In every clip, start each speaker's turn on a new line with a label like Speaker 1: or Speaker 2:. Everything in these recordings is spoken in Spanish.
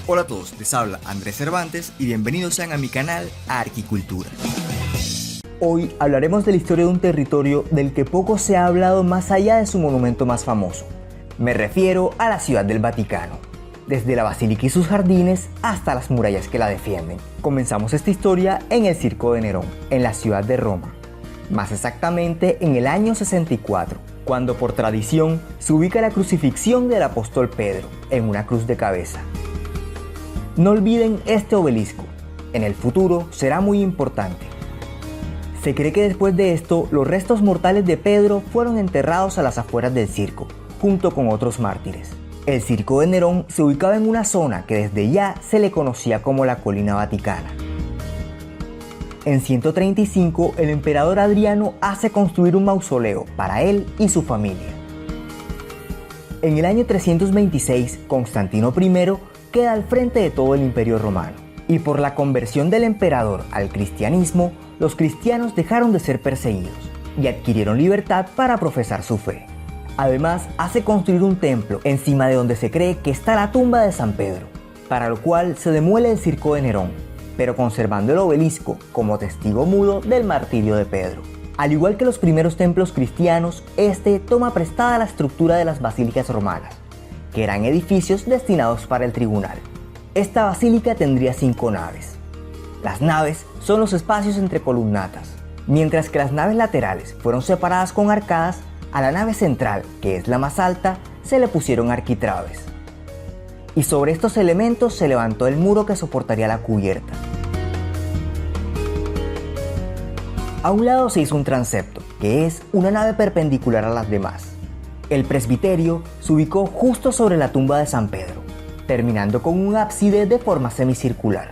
Speaker 1: Hola a todos, les habla Andrés Cervantes y bienvenidos sean a mi canal Arquicultura.
Speaker 2: Hoy hablaremos de la historia de un territorio del que poco se ha hablado más allá de su monumento más famoso. Me refiero a la Ciudad del Vaticano. Desde la Basílica y sus jardines hasta las murallas que la defienden. Comenzamos esta historia en el Circo de Nerón, en la ciudad de Roma. Más exactamente en el año 64, cuando por tradición se ubica la crucifixión del apóstol Pedro en una cruz de cabeza. No olviden este obelisco, en el futuro será muy importante. Se cree que después de esto, los restos mortales de Pedro fueron enterrados a las afueras del circo, junto con otros mártires. El Circo de Nerón se ubicaba en una zona que desde ya se le conocía como la Colina Vaticana. En 135, el emperador Adriano hace construir un mausoleo para él y su familia. En el año 326, Constantino I queda al frente de todo el Imperio Romano, y por la conversión del emperador al cristianismo, los cristianos dejaron de ser perseguidos y adquirieron libertad para profesar su fe. Además, hace construir un templo encima de donde se cree que está la tumba de San Pedro, para lo cual se demuele el Circo de Nerón, pero conservando el obelisco como testigo mudo del martirio de Pedro. Al igual que los primeros templos cristianos, este toma prestada la estructura de las basílicas romanas, que eran edificios destinados para el tribunal. Esta basílica tendría 5 naves. Las naves son los espacios entre columnatas, mientras que las naves laterales fueron separadas con arcadas. A la nave central, que es la más alta, se le pusieron arquitraves. Y sobre estos elementos se levantó el muro que soportaría la cubierta. A un lado se hizo un transepto, que es una nave perpendicular a las demás. El presbiterio se ubicó justo sobre la tumba de San Pedro, terminando con un ábside de forma semicircular.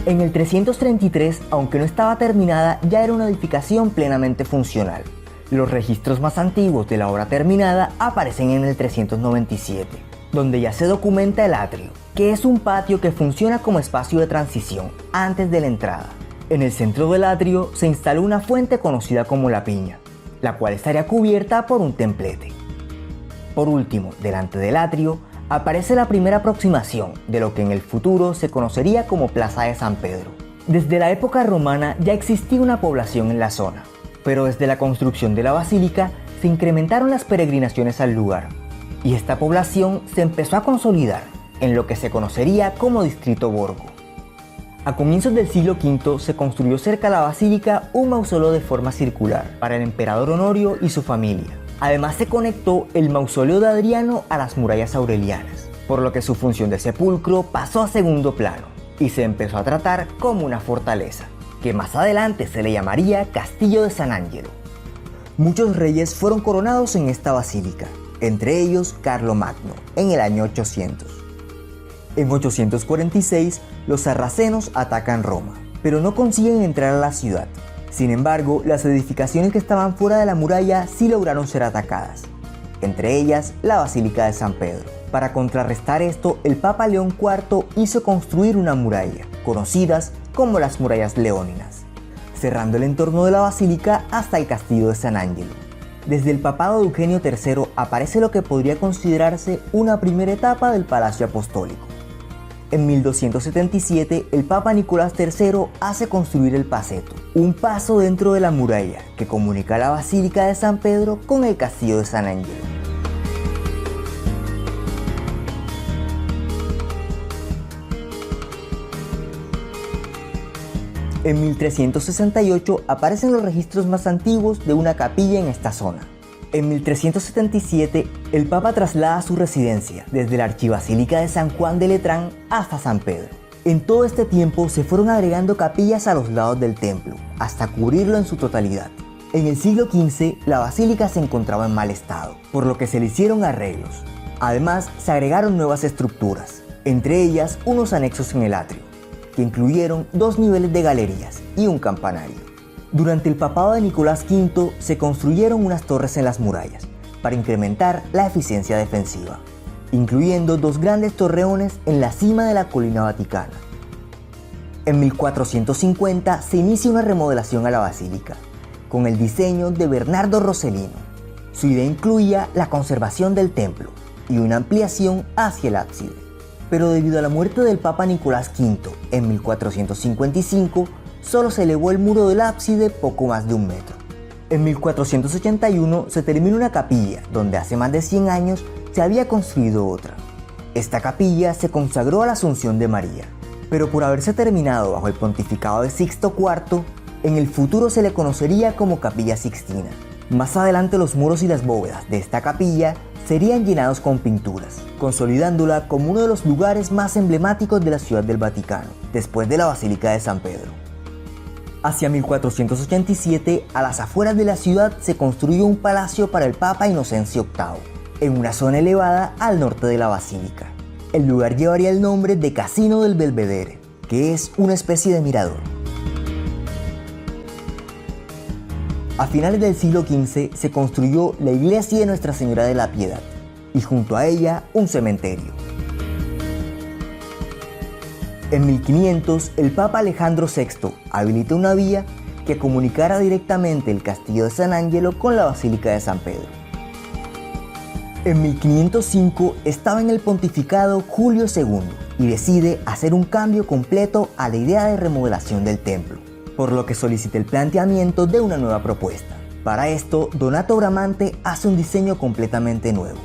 Speaker 2: En el 333, aunque no estaba terminada, ya era una edificación plenamente funcional. Los registros más antiguos de la obra terminada aparecen en el 397, donde ya se documenta el atrio, que es un patio que funciona como espacio de transición antes de la entrada. En el centro del atrio se instaló una fuente conocida como la piña, la cual estaría cubierta por un templete. Por último, delante del atrio, aparece la primera aproximación de lo que en el futuro se conocería como Plaza de San Pedro. Desde la época romana ya existía una población en la zona, pero desde la construcción de la basílica se incrementaron las peregrinaciones al lugar, y esta población se empezó a consolidar en lo que se conocería como Distrito Borgo. A comienzos del siglo V se construyó cerca de la basílica un mausoleo de forma circular para el emperador Honorio y su familia. Además se conectó el mausoleo de Adriano a las murallas aurelianas, por lo que su función de sepulcro pasó a segundo plano y se empezó a tratar como una fortaleza, que más adelante se le llamaría Castillo de San Angelo. Muchos reyes fueron coronados en esta basílica, entre ellos Carlomagno, en el año 800. En 846, los sarracenos atacan Roma, pero no consiguen entrar a la ciudad. Sin embargo, las edificaciones que estaban fuera de la muralla sí lograron ser atacadas, entre ellas la Basílica de San Pedro. Para contrarrestar esto, el Papa León IV hizo construir una muralla, conocidas como las murallas leóninas, cerrando el entorno de la basílica hasta el castillo de San Angelo. Desde el papado de Eugenio III aparece lo que podría considerarse una primera etapa del Palacio Apostólico. En 1277, el Papa Nicolás III hace construir el Paceto, un paso dentro de la muralla que comunica la Basílica de San Pedro con el Castillo de San Angelo. En 1368 aparecen los registros más antiguos de una capilla en esta zona. En 1377, el Papa traslada su residencia desde la Archibasílica de San Juan de Letrán hasta San Pedro. En todo este tiempo se fueron agregando capillas a los lados del templo, hasta cubrirlo en su totalidad. En el siglo XV, la basílica se encontraba en mal estado, por lo que se le hicieron arreglos. Además, se agregaron nuevas estructuras, entre ellas unos anexos en el atrio, que incluyeron 2 niveles de galerías y un campanario. Durante el papado de Nicolás V se construyeron unas torres en las murallas para incrementar la eficiencia defensiva, incluyendo 2 grandes torreones en la cima de la Colina Vaticana. En 1450 se inicia una remodelación a la basílica, con el diseño de Bernardo Rossellino. Su idea incluía la conservación del templo y una ampliación hacia el ábside. pero debido a la muerte del Papa Nicolás V en 1455, solo se elevó el muro del ábside poco más de 1 metro. En 1481 se terminó una capilla donde hace más de 100 años se había construido otra. Esta capilla se consagró a la Asunción de María, pero por haberse terminado bajo el pontificado de Sixto IV, en el futuro se le conocería como Capilla Sixtina. Más adelante los muros y las bóvedas de esta capilla serían llenados con pinturas, consolidándola como uno de los lugares más emblemáticos de la Ciudad del Vaticano, después de la Basílica de San Pedro. Hacia 1487, a las afueras de la ciudad se construyó un palacio para el Papa Inocencio VIII, en una zona elevada al norte de la basílica. El lugar llevaría el nombre de Casino del Belvedere, que es una especie de mirador. A finales del siglo XV se construyó la iglesia de Nuestra Señora de la Piedad y junto a ella un cementerio. En 1500, el Papa Alejandro VI habilitó una vía que comunicara directamente el castillo de San Angelo con la Basílica de San Pedro. En 1505 estaba en el pontificado Julio II y decide hacer un cambio completo a la idea de remodelación del templo, por lo que solicita el planteamiento de una nueva propuesta. Para esto, Donato Bramante hace un diseño completamente nuevo,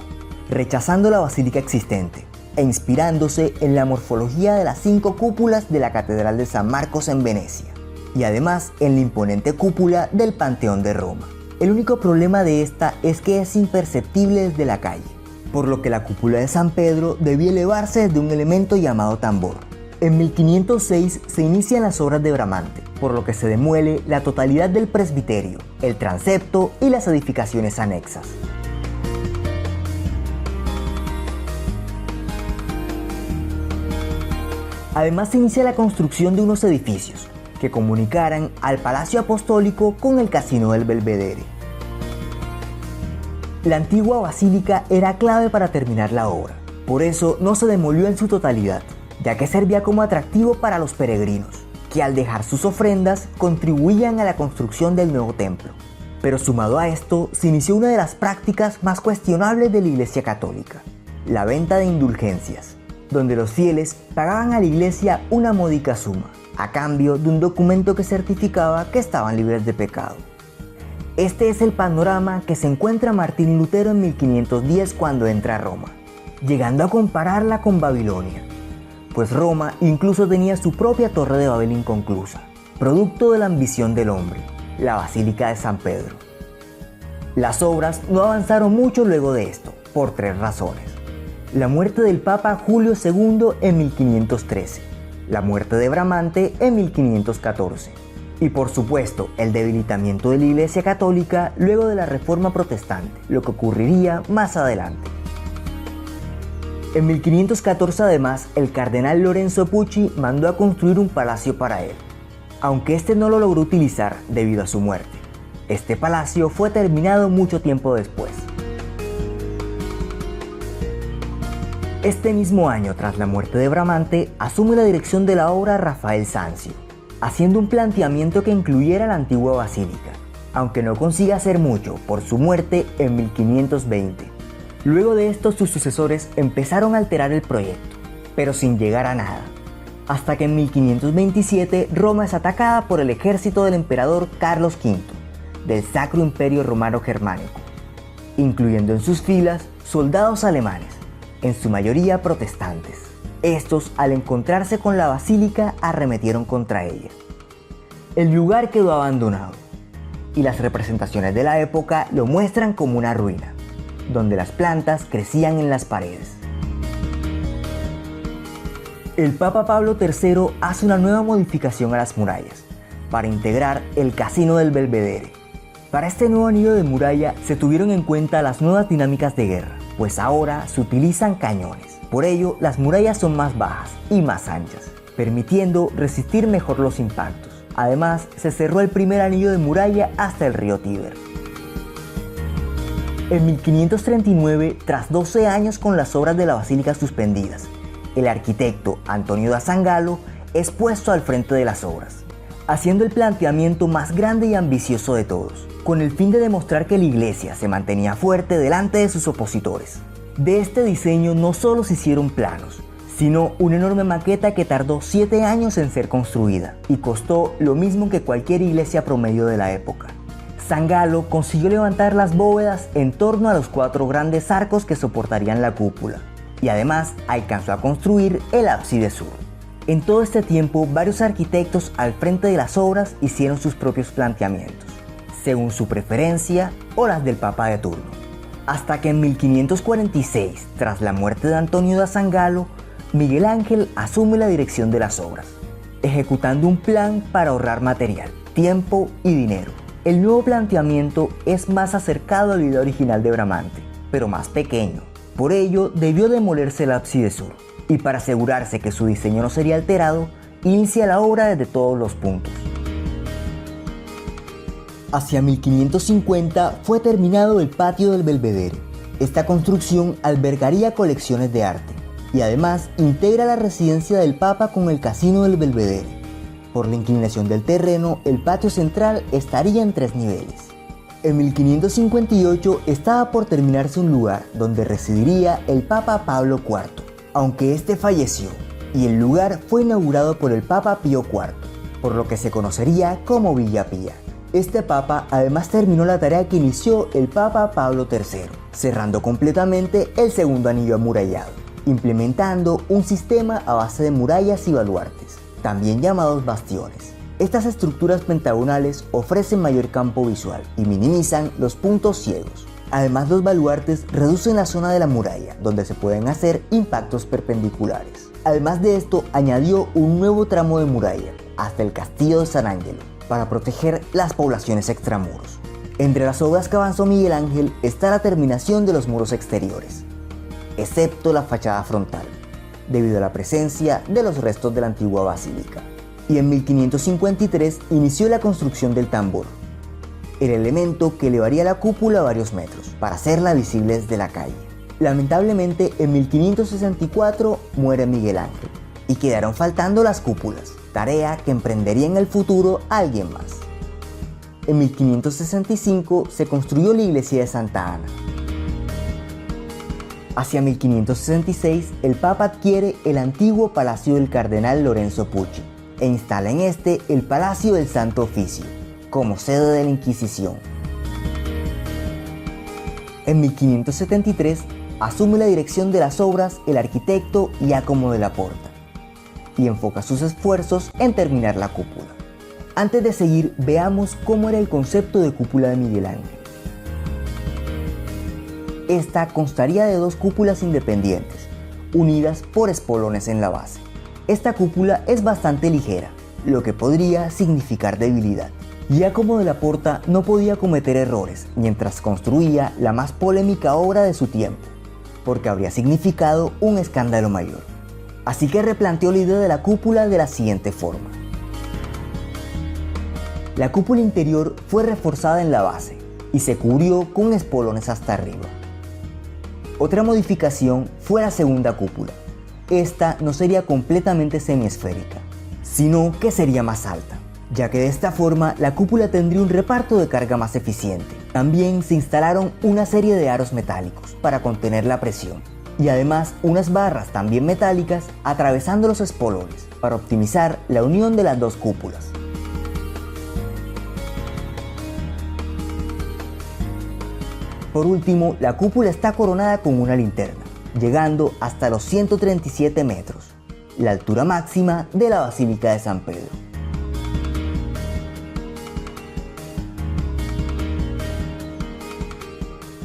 Speaker 2: rechazando la basílica existente e inspirándose en la morfología de las 5 cúpulas de la Catedral de San Marcos en Venecia, y además en la imponente cúpula del Panteón de Roma. El único problema de esta es que es imperceptible desde la calle, por lo que la cúpula de San Pedro debía elevarse desde un elemento llamado tambor. En 1506 se inician las obras de Bramante, por lo que se demuele la totalidad del presbiterio, el transepto y las edificaciones anexas. Además se inicia la construcción de unos edificios que comunicaran al Palacio Apostólico con el Casino del Belvedere. La antigua basílica era clave para terminar la obra, por eso no se demolió en su totalidad, ya que servía como atractivo para los peregrinos, que al dejar sus ofrendas contribuían a la construcción del nuevo templo. Pero sumado a esto, se inició una de las prácticas más cuestionables de la Iglesia Católica, la venta de indulgencias, donde los fieles pagaban a la iglesia una módica suma, a cambio de un documento que certificaba que estaban libres de pecado. Este es el panorama que se encuentra Martín Lutero en 1510 cuando entra a Roma, llegando a compararla con Babilonia, pues Roma incluso tenía su propia Torre de Babel inconclusa, producto de la ambición del hombre, la Basílica de San Pedro. Las obras no avanzaron mucho luego de esto, por 3 razones. La muerte del Papa Julio II en 1513, la muerte de Bramante en 1514 y por supuesto el debilitamiento de la Iglesia Católica luego de la Reforma Protestante, lo que ocurriría más adelante. En 1514 además el cardenal Lorenzo Pucci mandó a construir un palacio para él, aunque este no lo logró utilizar debido a su muerte. Este palacio fue terminado mucho tiempo después. Este mismo año, tras la muerte de Bramante, asume la dirección de la obra Rafael Sanzio, haciendo un planteamiento que incluyera la antigua basílica, aunque no consigue hacer mucho por su muerte en 1520. Luego de esto, sus sucesores empezaron a alterar el proyecto, pero sin llegar a nada, hasta que en 1527 Roma es atacada por el ejército del emperador Carlos V, del Sacro Imperio Romano Germánico, incluyendo en sus filas soldados alemanes, en su mayoría protestantes. Estos, al encontrarse con la basílica, arremetieron contra ella. El lugar quedó abandonado, y las representaciones de la época lo muestran como una ruina, donde las plantas crecían en las paredes. El Papa Pablo III hace una nueva modificación a las murallas, para integrar el Casino del Belvedere. Para este nuevo anillo de muralla se tuvieron en cuenta las nuevas dinámicas de guerra, pues ahora se utilizan cañones. Por ello, las murallas son más bajas y más anchas, permitiendo resistir mejor los impactos. Además, se cerró el primer anillo de muralla hasta el río Tíber. En 1539, tras 12 años con las obras de la basílica suspendidas, el arquitecto Antonio da Sangallo es puesto al frente de las obras, haciendo el planteamiento más grande y ambicioso de todos, con el fin de demostrar que la iglesia se mantenía fuerte delante de sus opositores. De este diseño no solo se hicieron planos, sino una enorme maqueta que tardó 7 años en ser construida y costó lo mismo que cualquier iglesia promedio de la época. San Galo consiguió levantar las bóvedas en torno a los 4 grandes arcos que soportarían la cúpula, y además alcanzó a construir el ábside sur. En todo este tiempo, varios arquitectos al frente de las obras hicieron sus propios planteamientos, según su preferencia o las del Papa de turno. Hasta que en 1546, tras la muerte de Antonio da San Galo, Miguel Ángel asume la dirección de las obras, ejecutando un plan para ahorrar material, tiempo y dinero. El nuevo planteamiento es más acercado a la idea original de Bramante, pero más pequeño. Por ello, debió demolerse el ábside sur, y para asegurarse que su diseño no sería alterado, inicia la obra desde todos los puntos. Hacia 1550 fue terminado el patio del Belvedere. Esta construcción albergaría colecciones de arte, y además integra la residencia del Papa con el casino del Belvedere. Por la inclinación del terreno, el patio central estaría en 3 niveles. En 1558 estaba por terminarse un lugar donde residiría el Papa Pablo IV, aunque este falleció, y el lugar fue inaugurado por el Papa Pío IV, por lo que se conocería como Villa Pía. Este papa además terminó la tarea que inició el Papa Pablo III, cerrando completamente el segundo anillo amurallado, implementando un sistema a base de murallas y baluartes, también llamados bastiones. Estas estructuras pentagonales ofrecen mayor campo visual y minimizan los puntos ciegos. Además, los baluartes reducen la zona de la muralla, donde se pueden hacer impactos perpendiculares. Además de esto, añadió un nuevo tramo de muralla, hasta el castillo de San Angelo, para proteger las poblaciones extramuros. Entre las obras que avanzó Miguel Ángel está la terminación de los muros exteriores, excepto la fachada frontal, debido a la presencia de los restos de la antigua basílica. Y en 1553 inició la construcción del tambor, el elemento que elevaría la cúpula a varios metros para hacerla visible desde la calle. Lamentablemente, en 1564 muere Miguel Ángel y quedaron faltando las cúpulas, tarea que emprendería en el futuro alguien más. En 1565 se construyó la iglesia de Santa Ana. Hacia 1566, el Papa adquiere el antiguo palacio del cardenal Lorenzo Pucci e instala en este el Palacio del Santo Oficio, como sede de la Inquisición. En 1573 asume la dirección de las obras el arquitecto Giacomo della Porta y enfoca sus esfuerzos en terminar la cúpula. Antes de seguir, veamos cómo era el concepto de cúpula de Miguel Ángel. Esta constaría de 2 cúpulas independientes, unidas por espolones en la base. Esta cúpula es bastante ligera, lo que podría significar debilidad. Giacomo della Porta no podía cometer errores mientras construía la más polémica obra de su tiempo, porque habría significado un escándalo mayor. Así que replanteó la idea de la cúpula de la siguiente forma. La cúpula interior fue reforzada en la base y se cubrió con espolones hasta arriba. Otra modificación fue la segunda cúpula. Esta no sería completamente semiesférica, sino que sería más alta, ya que de esta forma la cúpula tendría un reparto de carga más eficiente. También se instalaron una serie de aros metálicos para contener la presión, y además unas barras también metálicas atravesando los espolones para optimizar la unión de las 2 cúpulas. Por último, la cúpula está coronada con una linterna, llegando hasta los 137 metros, la altura máxima de la Basílica de San Pedro.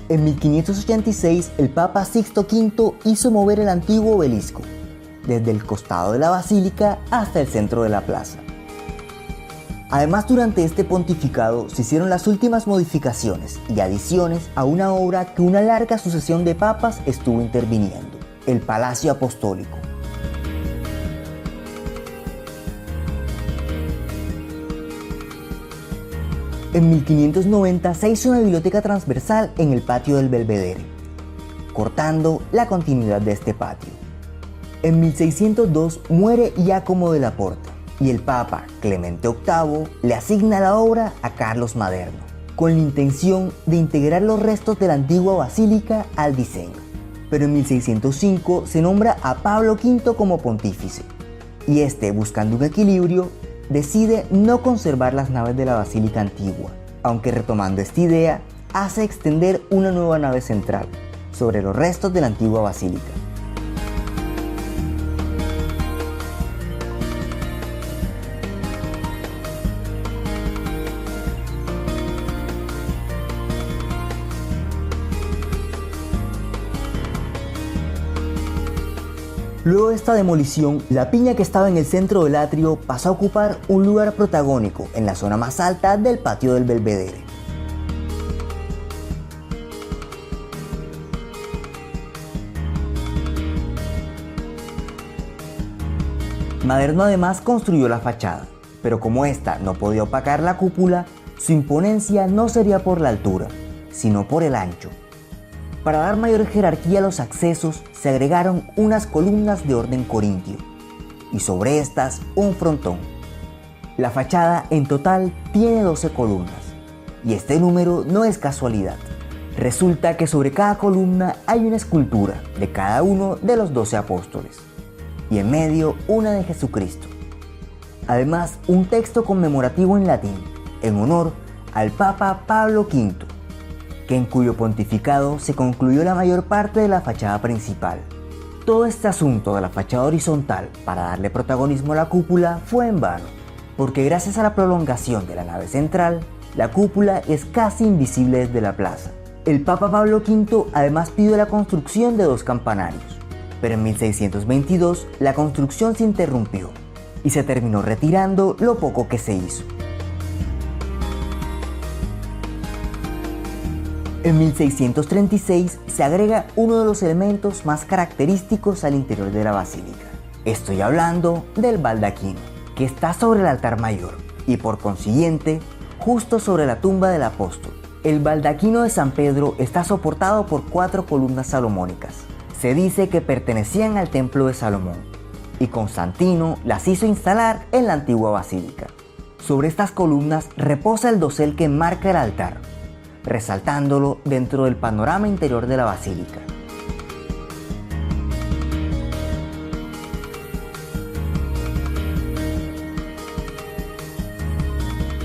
Speaker 2: En 1586, el Papa Sixto V hizo mover el antiguo obelisco, desde el costado de la basílica hasta el centro de la plaza. Además, durante este pontificado se hicieron las últimas modificaciones y adiciones a una obra que una larga sucesión de papas estuvo interviniendo, el Palacio Apostólico. En 1590 se hizo una biblioteca transversal en el patio del Belvedere, cortando la continuidad de este patio. En 1602 muere Giacomo della Porta y el Papa Clemente VIII le asigna la obra a Carlos Maderno, con la intención de integrar los restos de la antigua basílica al diseño. pero en 1605 se nombra a Pablo V como pontífice, y este, buscando un equilibrio, decide no conservar las naves de la basílica antigua, aunque retomando esta idea, hace extender una nueva nave central sobre los restos de la antigua basílica. Luego de esta demolición, la piña que estaba en el centro del atrio pasó a ocupar un lugar protagónico en la zona más alta del patio del Belvedere. Maderno además construyó la fachada, pero como esta no podía opacar la cúpula, su imponencia no sería por la altura, sino por el ancho. Para dar mayor jerarquía a los accesos, se agregaron unas columnas de orden corintio, y sobre estas un frontón. La fachada en total tiene 12 columnas, y este número no es casualidad. Resulta que sobre cada columna hay una escultura de cada uno de los 12 apóstoles, y en medio una de Jesucristo. Además, un texto conmemorativo en latín, en honor al Papa Pablo V, que en cuyo pontificado se concluyó la mayor parte de la fachada principal. Todo este asunto de la fachada horizontal para darle protagonismo a la cúpula fue en vano, porque gracias a la prolongación de la nave central, la cúpula es casi invisible desde la plaza. El Papa Pablo V además pidió la construcción de 2 campanarios, pero en 1622 la construcción se interrumpió y se terminó retirando lo poco que se hizo. En 1636 se agrega uno de los elementos más característicos al interior de la basílica. Estoy hablando del baldaquino, que está sobre el altar mayor y por consiguiente justo sobre la tumba del apóstol. El baldaquino de San Pedro está soportado por 4 columnas salomónicas. Se dice que pertenecían al templo de Salomón y Constantino las hizo instalar en la antigua basílica. Sobre estas columnas reposa el dosel que marca el altar, resaltándolo dentro del panorama interior de la basílica.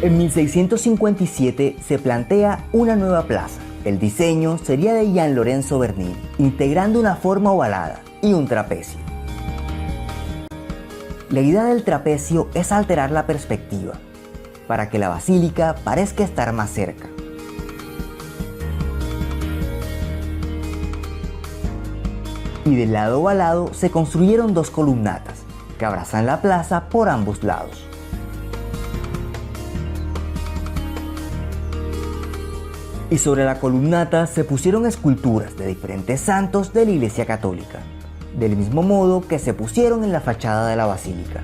Speaker 2: En 1657 se plantea una nueva plaza. El diseño sería de Gian Lorenzo Bernini, integrando una forma ovalada y un trapecio. La idea del trapecio es alterar la perspectiva, para que la basílica parezca estar más cerca. Y del lado ovalado se construyeron 2 columnatas que abrazan la plaza por ambos lados. Y sobre la columnata se pusieron esculturas de diferentes santos de la Iglesia Católica, del mismo modo que se pusieron en la fachada de la basílica.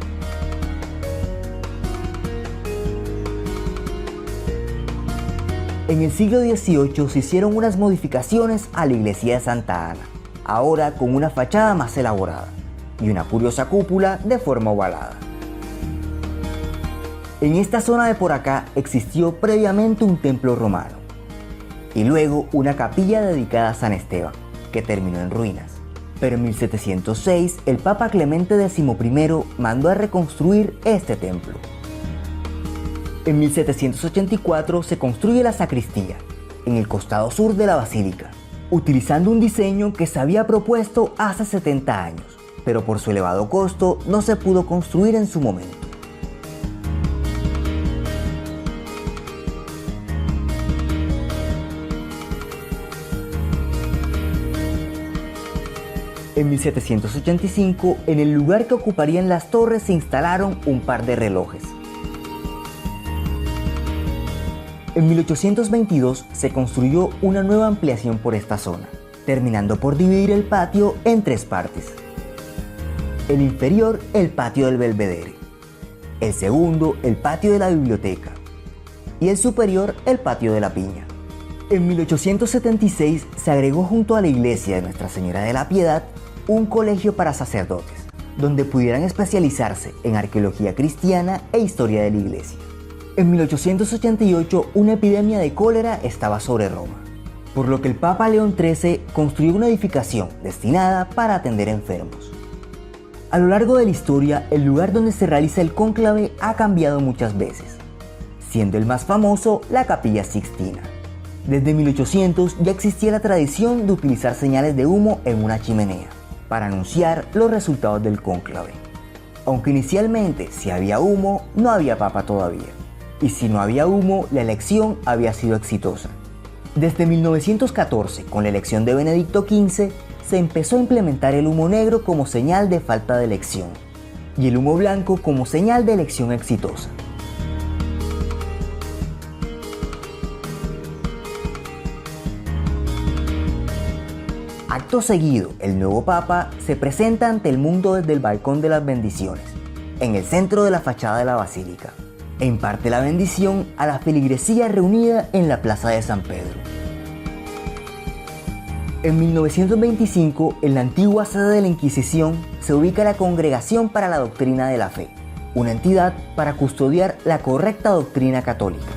Speaker 2: En el siglo XVIII se hicieron unas modificaciones a la iglesia de Santa Ana, ahora con una fachada más elaborada y una curiosa cúpula de forma ovalada. En esta zona de por acá existió previamente un templo romano y luego una capilla dedicada a San Esteban, que terminó en ruinas. Pero en 1706 el Papa Clemente XI mandó a reconstruir este templo. En 1784 se construye la sacristía, en el costado sur de la basílica, utilizando un diseño que se había propuesto hace 70 años, pero por su elevado costo no se pudo construir en su momento. En 1785, en el lugar que ocuparían las torres se instalaron un par de relojes. En 1822 se construyó una nueva ampliación por esta zona, terminando por dividir el patio en 3 partes. El inferior, el patio del Belvedere. El segundo, el patio de la biblioteca. Y el superior, el patio de la Piña. En 1876 se agregó junto a la iglesia de Nuestra Señora de la Piedad un colegio para sacerdotes, donde pudieran especializarse en arqueología cristiana e historia de la iglesia. En 1888 una epidemia de cólera estaba sobre Roma, por lo que el Papa León XIII construyó una edificación destinada para atender enfermos. A lo largo de la historia, el lugar donde se realiza el cónclave ha cambiado muchas veces, siendo el más famoso la Capilla Sixtina. Desde 1800 ya existía la tradición de utilizar señales de humo en una chimenea para anunciar los resultados del cónclave. Aunque inicialmente si había humo, no había papa todavía, y si no había humo, la elección había sido exitosa. Desde 1914, con la elección de Benedicto XV, se empezó a implementar el humo negro como señal de falta de elección, y el humo blanco como señal de elección exitosa. Acto seguido, el nuevo Papa se presenta ante el mundo desde el balcón de las bendiciones, en el centro de la fachada de la basílica, e imparte la bendición a la feligresía reunida en la plaza de San Pedro. En 1925, en la antigua sede de la Inquisición, se ubica la Congregación para la Doctrina de la Fe, una entidad para custodiar la correcta doctrina católica.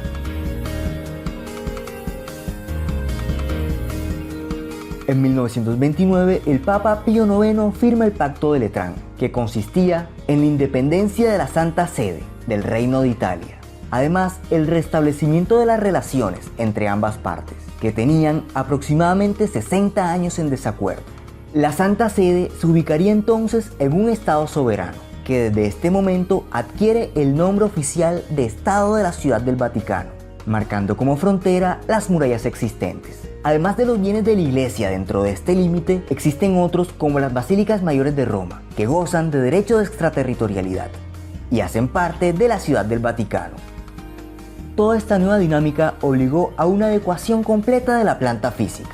Speaker 2: En 1929, el Papa Pío IX firma el Pacto de Letrán, que consistía en la independencia de la Santa Sede del Reino de Italia. Además, el restablecimiento de las relaciones entre ambas partes, que tenían aproximadamente 60 años en desacuerdo. La Santa Sede se ubicaría entonces en un Estado soberano, que desde este momento adquiere el nombre oficial de Estado de la Ciudad del Vaticano, marcando como frontera las murallas existentes. Además de los bienes de la Iglesia dentro de este límite, existen otros como las Basílicas Mayores de Roma, que gozan de derecho de extraterritorialidad y hacen parte de la Ciudad del Vaticano. Toda esta nueva dinámica obligó a una adecuación completa de la planta física.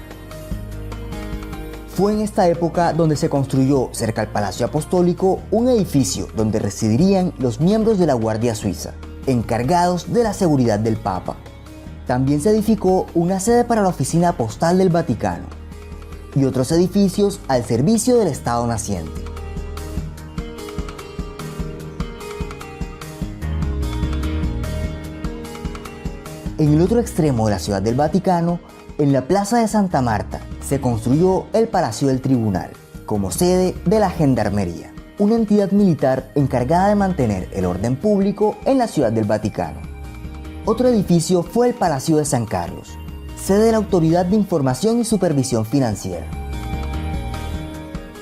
Speaker 2: Fue en esta época donde se construyó cerca al Palacio Apostólico un edificio donde residirían los miembros de la Guardia Suiza, encargados de la seguridad del Papa. También se edificó una sede para la Oficina Postal del Vaticano y otros edificios al servicio del Estado naciente. En el otro extremo de la Ciudad del Vaticano, en la Plaza de Santa Marta, se construyó el Palacio del Tribunal, como sede de la Gendarmería, una entidad militar encargada de mantener el orden público en la Ciudad del Vaticano. Otro edificio fue el Palacio de San Carlos, sede de la Autoridad de Información y Supervisión Financiera.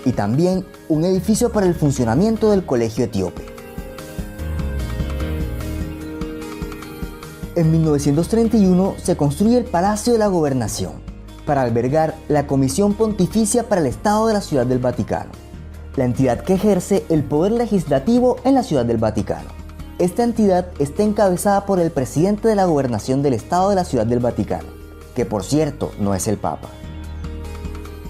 Speaker 2: Y también un edificio para el funcionamiento del Colegio Etíope. En 1931 se construye el Palacio de la Gobernación, para albergar la Comisión Pontificia para el Estado de la Ciudad del Vaticano, la entidad que ejerce el poder legislativo en la Ciudad del Vaticano. Esta entidad está encabezada por el presidente de la Gobernación del Estado de la Ciudad del Vaticano, que por cierto no es el Papa.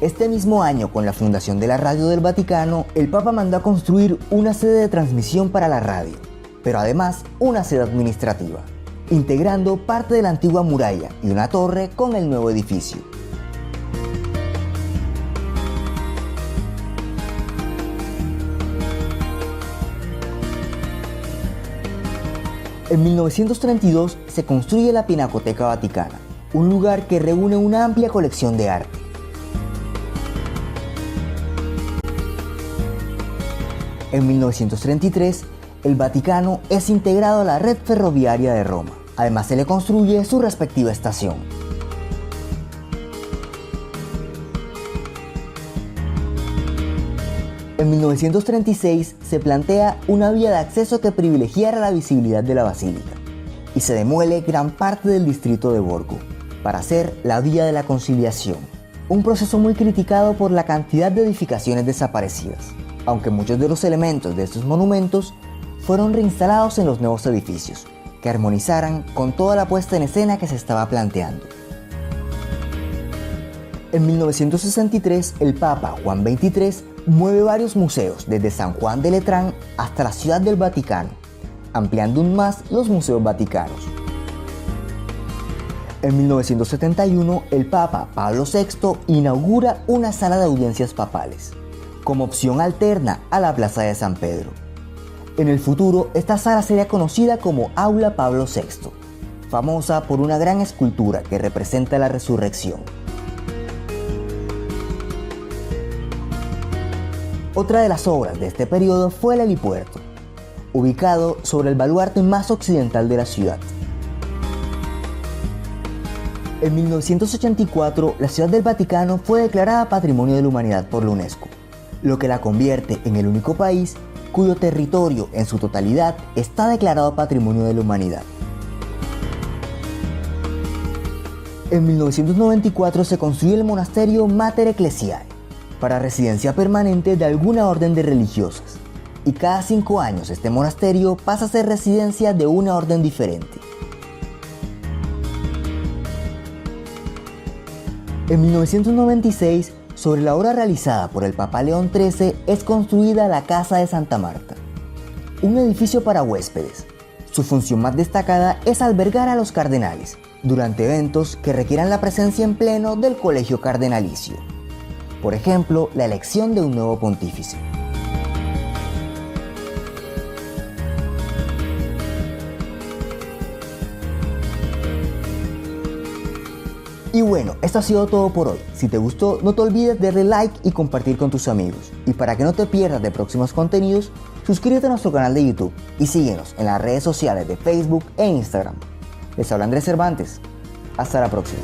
Speaker 2: Este mismo año, con la fundación de la Radio del Vaticano, el Papa mandó a construir una sede de transmisión para la radio, pero además una sede administrativa, integrando parte de la antigua muralla y una torre con el nuevo edificio. En 1932 se construye la Pinacoteca Vaticana, un lugar que reúne una amplia colección de arte. En 1933, el Vaticano es integrado a la red ferroviaria de Roma. Además, se le construye su respectiva estación. En 1936 se plantea una vía de acceso que privilegiara la visibilidad de la basílica y se demuele gran parte del distrito de Borgo para hacer la Vía de la Conciliación, un proceso muy criticado por la cantidad de edificaciones desaparecidas, aunque muchos de los elementos de estos monumentos fueron reinstalados en los nuevos edificios, que armonizaran con toda la puesta en escena que se estaba planteando. En 1963, el Papa Juan XXIII mueve varios museos desde San Juan de Letrán hasta la Ciudad del Vaticano, ampliando aún más los museos vaticanos. En 1971, el Papa Pablo VI inaugura una sala de audiencias papales, como opción alterna a la Plaza de San Pedro. En el futuro, esta sala sería conocida como Aula Pablo VI, famosa por una gran escultura que representa la resurrección. Otra de las obras de este periodo fue el helipuerto, ubicado sobre el baluarte más occidental de la ciudad. En 1984, la Ciudad del Vaticano fue declarada Patrimonio de la Humanidad por la UNESCO, lo que la convierte en el único país cuyo territorio en su totalidad está declarado Patrimonio de la Humanidad. En 1994 se construyó el monasterio Mater Ecclesiae para residencia permanente de alguna orden de religiosas, y cada 5 años este monasterio pasa a ser residencia de una orden diferente. En 1996, sobre la obra realizada por el Papa León XIII, es construida la Casa de Santa Marta, un edificio para huéspedes. Su función más destacada es albergar a los cardenales durante eventos que requieran la presencia en pleno del colegio cardenalicio. Por ejemplo, la elección de un nuevo pontífice. Y bueno, esto ha sido todo por hoy. Si te gustó, no te olvides de darle like y compartir con tus amigos. Y para que no te pierdas de próximos contenidos, suscríbete a nuestro canal de YouTube y síguenos en las redes sociales de Facebook e Instagram. Les habla Andrés Cervantes. Hasta la próxima.